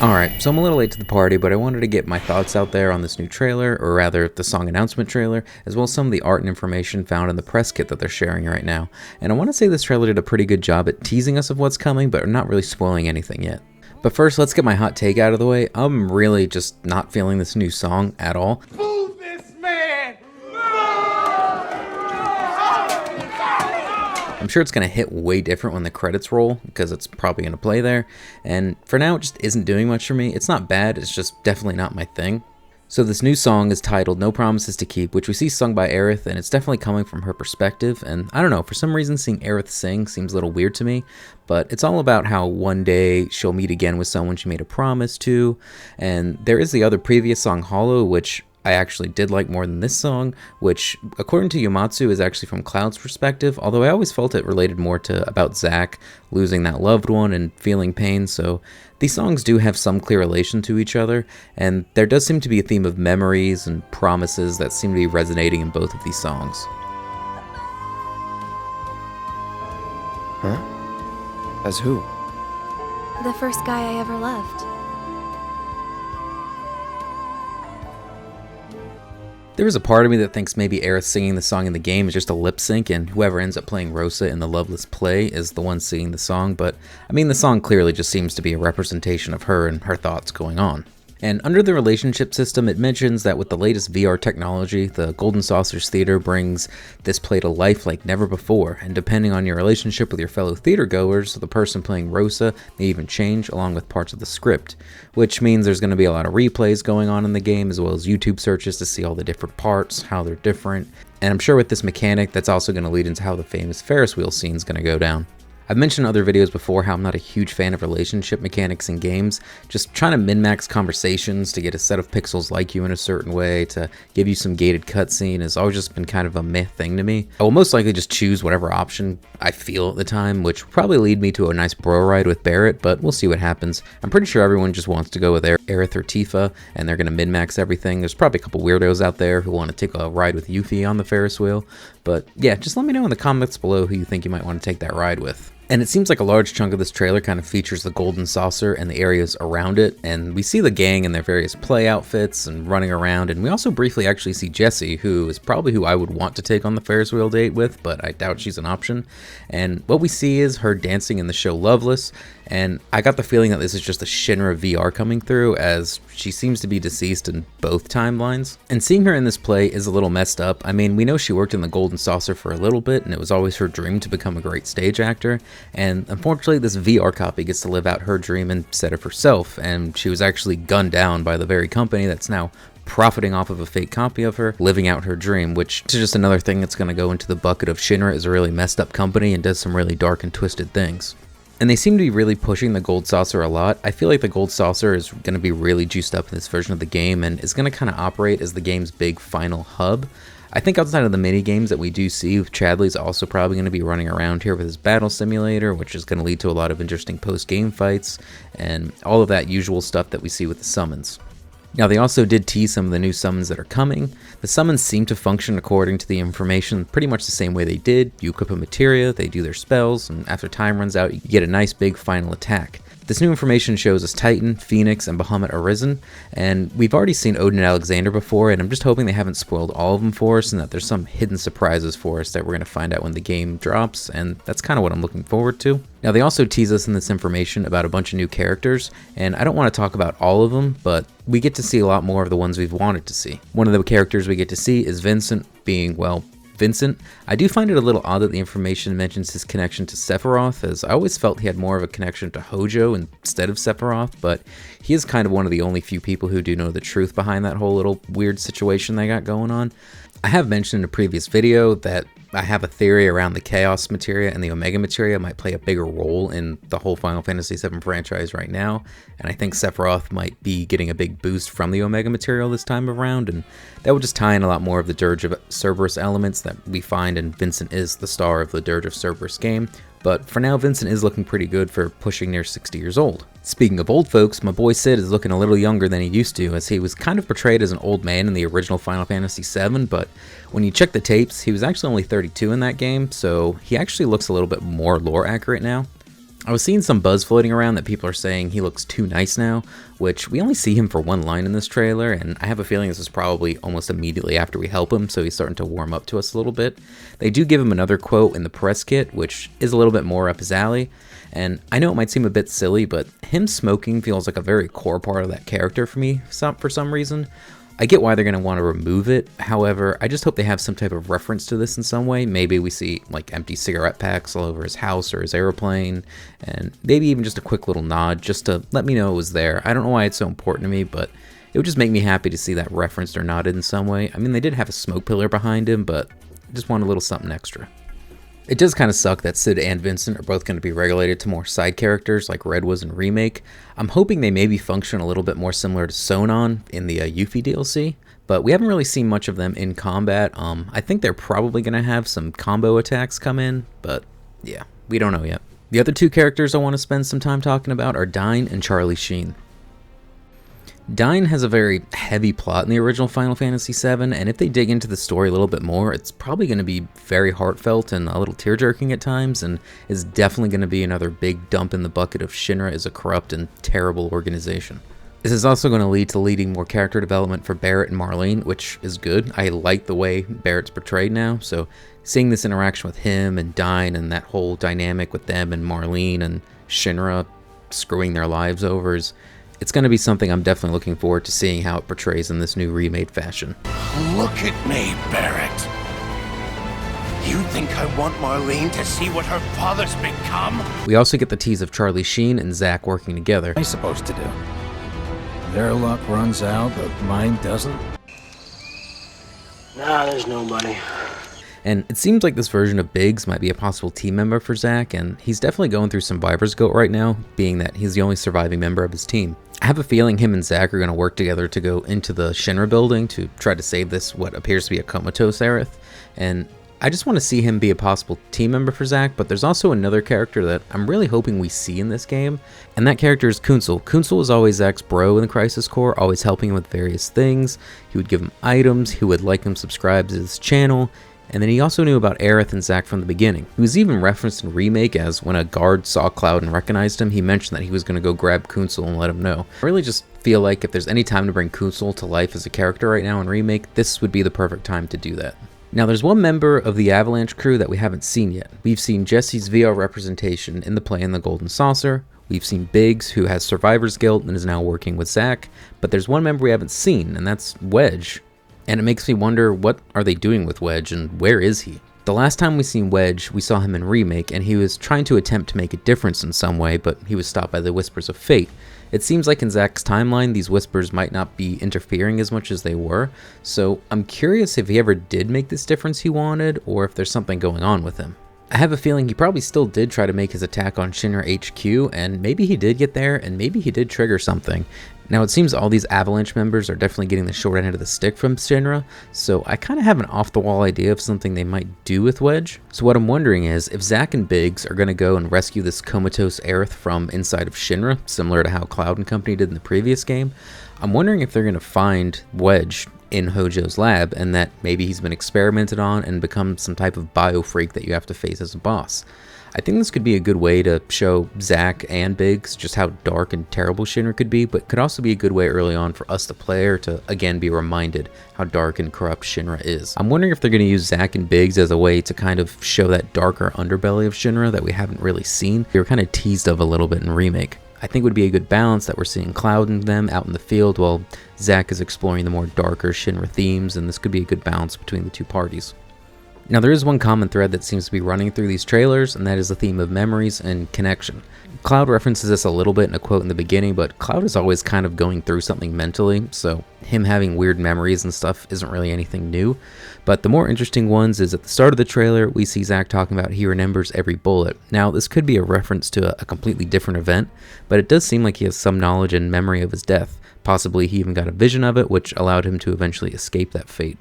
Alright, so I'm a little late to the party, but I wanted to get my thoughts out there on this new trailer, or rather the song announcement trailer, as well as some of the art and information found in the press kit that they're sharing right now. And I want to say this trailer did a pretty good job at teasing us of what's coming, but not really spoiling anything yet. But first, let's get my hot take out of the way. I'm really just not feeling this new song at all. Move this man! I'm sure it's going to hit way different when the credits roll, because it's probably going to play there, and for now it just isn't doing much for me. It's not bad, it's just definitely not my thing. So this new song is titled No Promises to Keep, which we see sung by Aerith, and it's definitely coming from her perspective, and I don't know, for some reason seeing Aerith sing seems a little weird to me, but it's all about how one day she'll meet again with someone she made a promise to, and there is the other previous song, Hollow, which I actually did like more than this song, which, according to Yamatsu, is actually from Cloud's perspective, although I always felt it related more to about Zack losing that loved one and feeling pain, so these songs do have some clear relation to each other, and there does seem to be a theme of memories and promises that seem to be resonating in both of these songs. Huh? As who? The first guy I ever loved. There is a part of me that thinks maybe Aerith singing the song in the game is just a lip sync, and whoever ends up playing Rosa in the Loveless play is the one singing the song, but I mean the song clearly just seems to be a representation of her and her thoughts going on. And under the relationship system, it mentions that with the latest VR technology, the Golden Saucers Theater brings this play to life like never before, and depending on your relationship with your fellow theater goers, the person playing Rosa may even change along with parts of the script, which means there's going to be a lot of replays going on in the game, as well as YouTube searches to see all the different parts, how they're different, and I'm sure with this mechanic, that's also going to lead into how the famous Ferris wheel scene is going to go down. I've mentioned in other videos before how I'm not a huge fan of relationship mechanics in games. Just trying to min-max conversations to get a set of pixels like you in a certain way, to give you some gated cutscene has always just been kind of a meh thing to me. I will most likely just choose whatever option I feel at the time, which will probably lead me to a nice bro ride with Barrett, but we'll see what happens. I'm pretty sure everyone just wants to go with Aerith or Tifa, and they're going to min-max everything. There's probably a couple weirdos out there who want to take a ride with Yuffie on the Ferris wheel, but yeah, just let me know in the comments below who you think you might want to take that ride with. And it seems like a large chunk of this trailer kind of features the Golden Saucer and the areas around it, and we see the gang in their various play outfits and running around, and we also briefly actually see Jessie, who is probably who I would want to take on the Ferris wheel date with, but I doubt she's an option. And what we see is her dancing in the show Loveless, and I got the feeling that this is just a Shinra VR coming through, as she seems to be deceased in both timelines. And seeing her in this play is a little messed up. I mean, we know she worked in the Golden Saucer for a little bit, and it was always her dream to become a great stage actor, and unfortunately this VR copy gets to live out her dream instead of herself, and she was actually gunned down by the very company that's now profiting off of a fake copy of her living out her dream, which is just another thing that's going to go into the bucket of Shinra is a really messed up company and does some really dark and twisted things. And they seem to be really pushing the Gold Saucer a lot. I feel like the Gold Saucer is going to be really juiced up in this version of the game and is going to kind of operate as the game's big final hub. I think outside of the mini games that we do see, Chadley's also probably going to be running around here with his battle simulator, which is going to lead to a lot of interesting post-game fights and all of that usual stuff that we see with the summons. Now, they also did tease some of the new summons that are coming. The summons seem to function according to the information pretty much the same way they did. You equip a materia, they do their spells, and after time runs out, you get a nice big final attack. This new information shows us Titan, Phoenix, and Bahamut Arisen, and we've already seen Odin and Alexander before, and I'm just hoping they haven't spoiled all of them for us and that there's some hidden surprises for us that we're going to find out when the game drops, and that's kind of what I'm looking forward to. Now, they also tease us in this information about a bunch of new characters, and I don't want to talk about all of them, but we get to see a lot more of the ones we've wanted to see. One of the characters we get to see is Vincent being, well, Vincent. I do find it a little odd that the information mentions his connection to Sephiroth, as I always felt he had more of a connection to Hojo instead of Sephiroth, but he is kind of one of the only few people who do know the truth behind that whole little weird situation they got going on. I have mentioned in a previous video that I have a theory around the Chaos Materia and the Omega Materia might play a bigger role in the whole Final Fantasy VII franchise right now, and I think Sephiroth might be getting a big boost from the Omega Material this time around, and that would just tie in a lot more of the Dirge of Cerberus elements that we find, and Vincent is the star of the Dirge of Cerberus game. But for now, Vincent is looking pretty good for pushing near 60 years old. Speaking of old folks, my boy Sid is looking a little younger than he used to, as he was kind of portrayed as an old man in the original Final Fantasy VII, but when you check the tapes, he was actually only 32 in that game, so he actually looks a little bit more lore accurate now. I was seeing some buzz floating around that people are saying he looks too nice now, which we only see him for one line in this trailer, and I have a feeling this is probably almost immediately after we help him, so he's starting to warm up to us a little bit. They do give him another quote in the press kit, which is a little bit more up his alley, and I know it might seem a bit silly, but him smoking feels like a very core part of that character for me for some reason. I get why they're going to want to remove it, however, I just hope they have some type of reference to this in some way. Maybe we see like empty cigarette packs all over his house or his airplane, and maybe even just a quick little nod just to let me know it was there. I don't know why it's so important to me, but it would just make me happy to see that referenced or nodded in some way. I mean, they did have a smoke pillar behind him, but I just want a little something extra. It does kind of suck that Sid and Vincent are both going to be regulated to more side characters like Red was in Remake. I'm hoping they maybe function a little bit more similar to Sonon in the Yuffie DLC, but we haven't really seen much of them in combat. I think they're probably going to have some combo attacks come in, but yeah, we don't know yet. The other two characters I want to spend some time talking about are Dyne and Scheen. Dyne has a very heavy plot in the original Final Fantasy VII, and if they dig into the story a little bit more, it's probably going to be very heartfelt and a little tear-jerking at times, and is definitely going to be another big dump in the bucket of Shinra as a corrupt and terrible organization. This is also going to lead to leading more character development for Barret and Marlene, which is good. I like the way Barret's portrayed now, so seeing this interaction with him and Dyne and that whole dynamic with them and Marlene and Shinra screwing their lives over it's going to be something I'm definitely looking forward to seeing how it portrays in this new remade fashion. Look at me, Barret. You think I want Marlene to see what her father's become? We also get the tease of Scheen and Zack working together. What am I supposed to do? Their luck runs out, but mine doesn't? Nah, there's nobody. And it seems like this version of Biggs might be a possible team member for Zack, and he's definitely going through some survivor's guilt right now, being that he's the only surviving member of his team. I have a feeling him and Zack are going to work together to go into the Shinra building to try to save this, what appears to be a comatose Aerith, and I just want to see him be a possible team member for Zack, but there's also another character that I'm really hoping we see in this game, and that character is Kunsel. Kunsel was always Zack's bro in the Crisis Core, always helping him with various things. He would give him items, he would like him subscribe to his channel, and then he also knew about Aerith and Zack from the beginning. He was even referenced in Remake as when a guard saw Cloud and recognized him, he mentioned that he was going to go grab Kunsel and let him know. I really just feel like if there's any time to bring Kunsel to life as a character right now in Remake, this would be the perfect time to do that. Now there's one member of the Avalanche crew that we haven't seen yet. We've seen Jesse's VR representation in the play in the Golden Saucer. We've seen Biggs, who has survivor's guilt and is now working with Zack, but there's one member we haven't seen, and that's Wedge. And it makes me wonder, what are they doing with Wedge and where is he? The last time we seen Wedge, we saw him in Remake, and he was trying to attempt to make a difference in some way, but he was stopped by the Whispers of Fate. It seems like in Zack's timeline, these Whispers might not be interfering as much as they were, so I'm curious if he ever did make this difference he wanted, or if there's something going on with him. I have a feeling he probably still did try to make his attack on Shinra HQ, and maybe he did get there, and maybe he did trigger something. Now it seems all these Avalanche members are definitely getting the short end of the stick from Shinra, so I kind of have an off-the-wall idea of something they might do with Wedge. So what I'm wondering is, if Zack and Biggs are going to go and rescue this comatose Aerith from inside of Shinra, similar to how Cloud and company did in the previous game, I'm wondering if they're going to find Wedge in Hojo's lab, and that maybe he's been experimented on and become some type of biofreak that you have to face as a boss. I think this could be a good way to show Zack and Biggs just how dark and terrible Shinra could be, but could also be a good way early on for us, the player, to again be reminded how dark and corrupt Shinra is. I'm wondering if they're going to use Zack and Biggs as a way to kind of show that darker underbelly of Shinra that we haven't really seen. They were kind of teased of a little bit in Remake. I think it would be a good balance that we're seeing Cloud and them out in the field while Zack is exploring the more darker Shinra themes, and this could be a good balance between the two parties. Now there is one common thread that seems to be running through these trailers, and that is the theme of memories and connection. Cloud references this a little bit in a quote in the beginning, but Cloud is always kind of going through something mentally, so him having weird memories and stuff isn't really anything new. But the more interesting ones is at the start of the trailer, we see Zack talking about he remembers every bullet. Now this could be a reference to a completely different event, but it does seem like he has some knowledge and memory of his death. Possibly he even got a vision of it, which allowed him to eventually escape that fate.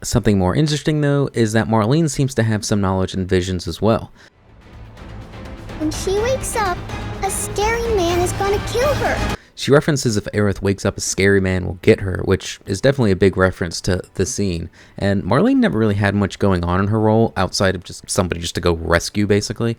Something more interesting though is that Marlene seems to have some knowledge and visions as well. When she wakes up, a staring man is gonna kill her. She references if Aerith wakes up, a scary man will get her, which is definitely a big reference to the scene. And Marlene never really had much going on in her role outside of just somebody just to go rescue, basically.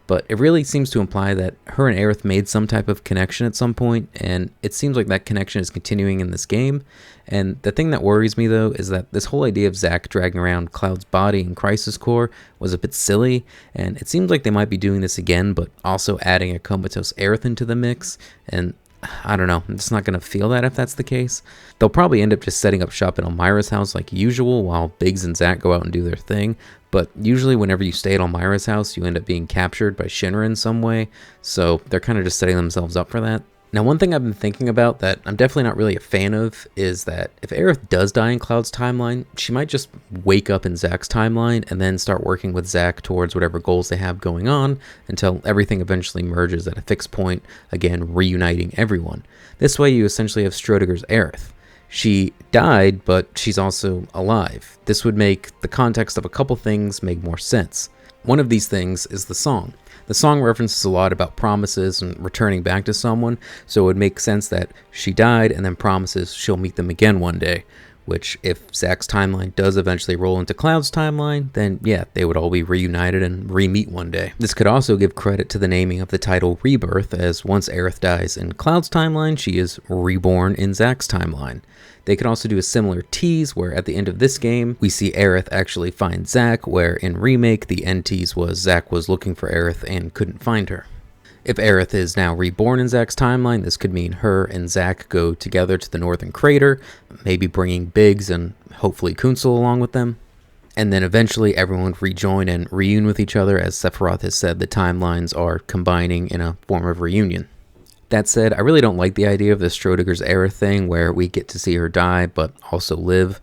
But it really seems to imply that her and Aerith made some type of connection at some point, and it seems like that connection is continuing in this game. And the thing that worries me, though, is that this whole idea of Zack dragging around Cloud's body in Crisis Core was a bit silly, and it seems like they might be doing this again, but also adding a comatose Aerith into the mix, and I don't know, I'm just not going to feel that if that's the case. They'll probably end up just setting up shop at Elmira's house like usual while Biggs and Zack go out and do their thing, but usually whenever you stay at Elmira's house, you end up being captured by Shinra in some way, so they're kind of just setting themselves up for that. Now, one thing I've been thinking about that I'm definitely not really a fan of is that if Aerith does die in Cloud's timeline, she might just wake up in Zack's timeline and then start working with Zack towards whatever goals they have going on until everything eventually merges at a fixed point, again, reuniting everyone. This way, you essentially have Schrodinger's Aerith. She died, but she's also alive. This would make the context of a couple things make more sense. One of these things is the song. The song references a lot about promises and returning back to someone, so it would make sense that she died and then promises she'll meet them again one day, which if Zack's timeline does eventually roll into Cloud's timeline, then yeah, they would all be reunited and re-meet one day. This could also give credit to the naming of the title Rebirth, as once Aerith dies in Cloud's timeline, she is reborn in Zack's timeline. They could also do a similar tease where at the end of this game, we see Aerith actually find Zack, where in Remake, the end tease was Zack was looking for Aerith and couldn't find her. If Aerith is now reborn in Zack's timeline, this could mean her and Zack go together to the Northern Crater, maybe bringing Biggs and hopefully Kunsel along with them. And then eventually everyone would rejoin and reunion with each other, as Sephiroth has said the timelines are combining in a form of reunion. That said, I really don't like the idea of this Schrodinger's Aerith thing where we get to see her die but also live.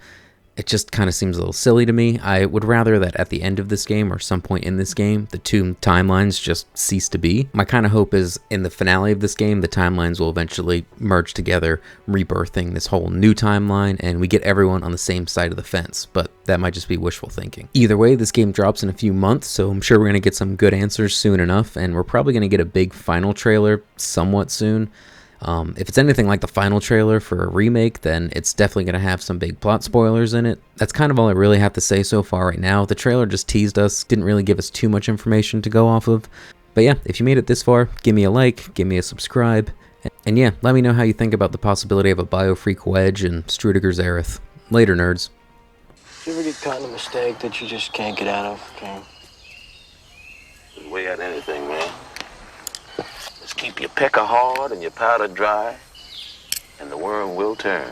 It just kind of seems a little silly to me. I would rather that at the end of this game or some point in this game, the two timelines just cease to be. My kind of hope is in the finale of this game, the timelines will eventually merge together, rebirthing this whole new timeline, and we get everyone on the same side of the fence, but that might just be wishful thinking. Either way, this game drops in a few months, so I'm sure we're going to get some good answers soon enough, and we're probably going to get a big final trailer somewhat soon. If it's anything like the final trailer for a remake, then it's definitely going to have some big plot spoilers in it. That's kind of all I really have to say so far right now. The trailer just teased us, didn't really give us too much information to go off of. But yeah, if you made it this far, give me a like, give me a subscribe, and yeah, let me know how you think about the possibility of a Biofreak Wedge and Schrodinger's Aerith. Later, nerds. You ever get caught in a mistake that you just can't get out of, King? Way out anything, man. Just keep your pecker hard and your powder dry, and the world will turn.